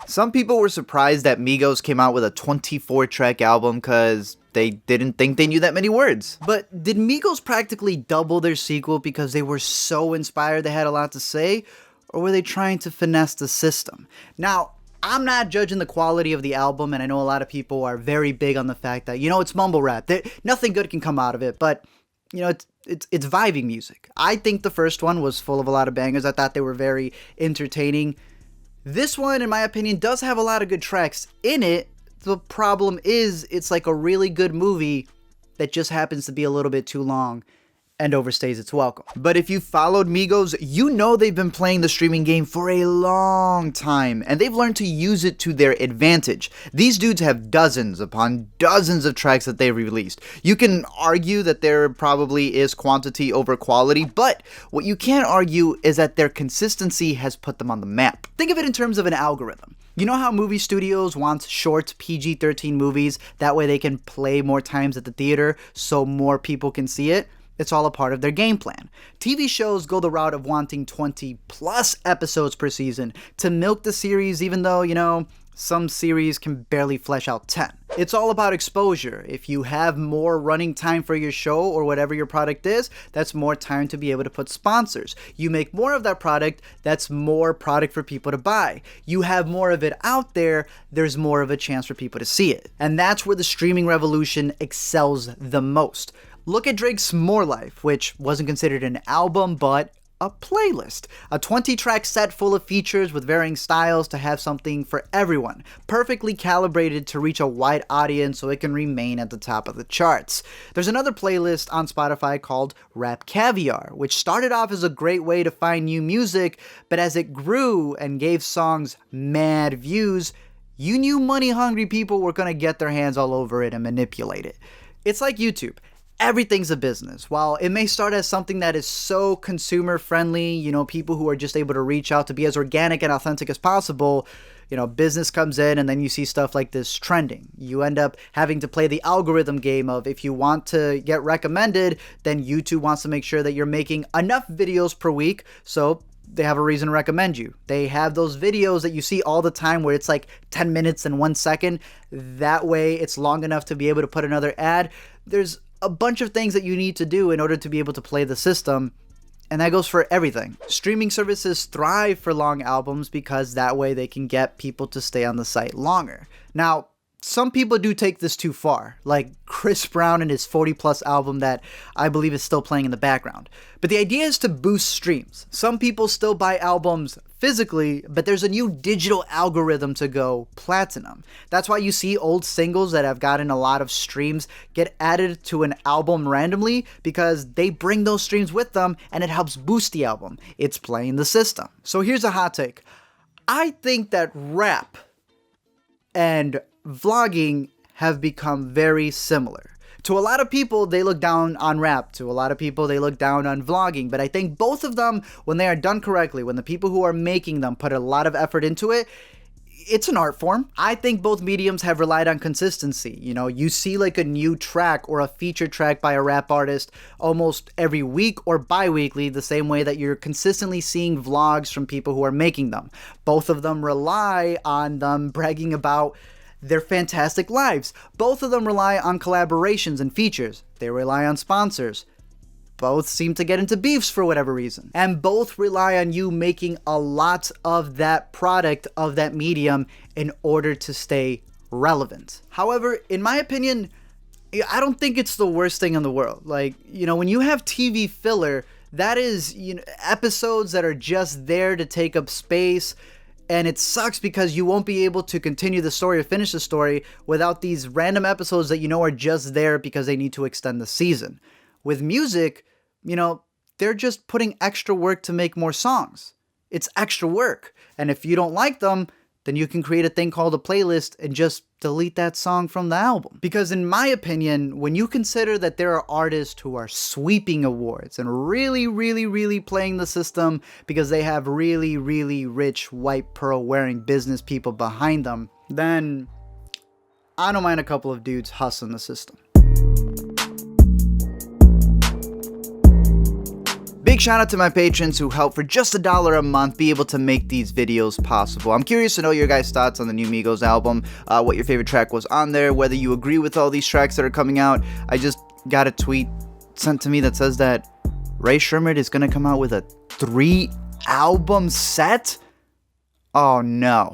Some people were surprised that Migos came out with a 24-track album because they didn't think they knew that many words. But did Migos practically double their sequel because they were so inspired they had a lot to say? Or were they trying to finesse the system? Now, I'm not judging the quality of the album, and I know a lot of people are very big on the fact that, it's mumble rap. Nothing good can come out of it, but, it's vibing music. I think the first one was full of a lot of bangers. I thought they were very entertaining. This one, in my opinion, does have a lot of good tracks in it. The problem is, it's like a really good movie that just happens to be a little bit too long and overstays its welcome. But if you followed Migos, you know they've been playing the streaming game for a long time, and they've learned to use it to their advantage. These dudes have dozens upon dozens of tracks that they've released. You can argue that there probably is quantity over quality, but what you can't argue is that their consistency has put them on the map. Think of it in terms of an algorithm. You know how movie studios want short PG-13 movies, that way they can play more times at the theater so more people can see it? It's all a part of their game plan. TV shows go the route of wanting 20 plus episodes per season to milk the series, even though, some series can barely flesh out 10. It's all about exposure. If you have more running time for your show or whatever your product is, that's more time to be able to put sponsors. You make more of that product, that's more product for people to buy. You have more of it out there, there's more of a chance for people to see it. And that's where the streaming revolution excels the most. Look at Drake's More Life, which wasn't considered an album, but a playlist. A 20-track set full of features with varying styles to have something for everyone. Perfectly calibrated to reach a wide audience so it can remain at the top of the charts. There's another playlist on Spotify called RIAA Caviar, which started off as a great way to find new music, but as it grew and gave songs mad views, you knew money-hungry people were going to get their hands all over it and manipulate it. It's like YouTube. Everything's a business. While it may start as something that is so consumer friendly, people who are just able to reach out to be as organic and authentic as possible, business comes in and then you see stuff like this trending. You end up having to play the algorithm game of if you want to get recommended, then YouTube wants to make sure that you're making enough videos per week so they have a reason to recommend you. They have those videos that you see all the time where it's like 10 minutes and 1 second. That way it's long enough to be able to put another ad. There's a bunch of things that you need to do in order to be able to play the system, and that goes for everything. Streaming services thrive for long albums because that way they can get people to stay on the site longer. Now, some people do take this too far, like Chris Brown and his 40-plus album that I believe is still playing in the background. But the idea is to boost streams. Some people still buy albums physically, but there's a new digital algorithm to go platinum. That's why you see old singles that have gotten a lot of streams get added to an album randomly, because they bring those streams with them and it helps boost the album. It's playing the system. So here's a hot take. I think that rap and vlogging have become very similar. To a lot of people, they look down on rap. To a lot of people, they look down on vlogging. But I think both of them, when they are done correctly, when the people who are making them put a lot of effort into it, it's an art form. I think both mediums have relied on consistency. You see like a new track or a featured track by a rap artist almost every week or bi-weekly, the same way that you're consistently seeing vlogs from people who are making them. Both of them rely on them bragging about their fantastic lives. Both of them rely on collaborations and features. They rely on sponsors. Both seem to get into beefs for whatever reason. And both rely on you making a lot of that product, of that medium, in order to stay relevant. However, in my opinion, I don't think it's the worst thing in the world. When you have TV filler, that is, episodes that are just there to take up space. And it sucks because you won't be able to continue the story or finish the story without these random episodes that are just there because they need to extend the season. With music, they're just putting extra work to make more songs. It's extra work. And if you don't like them, then you can create a thing called a playlist and just delete that song from the album. Because in my opinion, when you consider that there are artists who are sweeping awards and really, really, really playing the system because they have really, really rich white pearl wearing business people behind them, then I don't mind a couple of dudes hustling the system. Big shout out to my patrons who help for just $1 a month be able to make these videos possible. I'm curious to know your guys' thoughts on the new Migos album, what your favorite track was on there, whether you agree with all these tracks that are coming out. I just got a tweet sent to me that says that Ray Sherman is going to come out with a 3-album set? Oh no.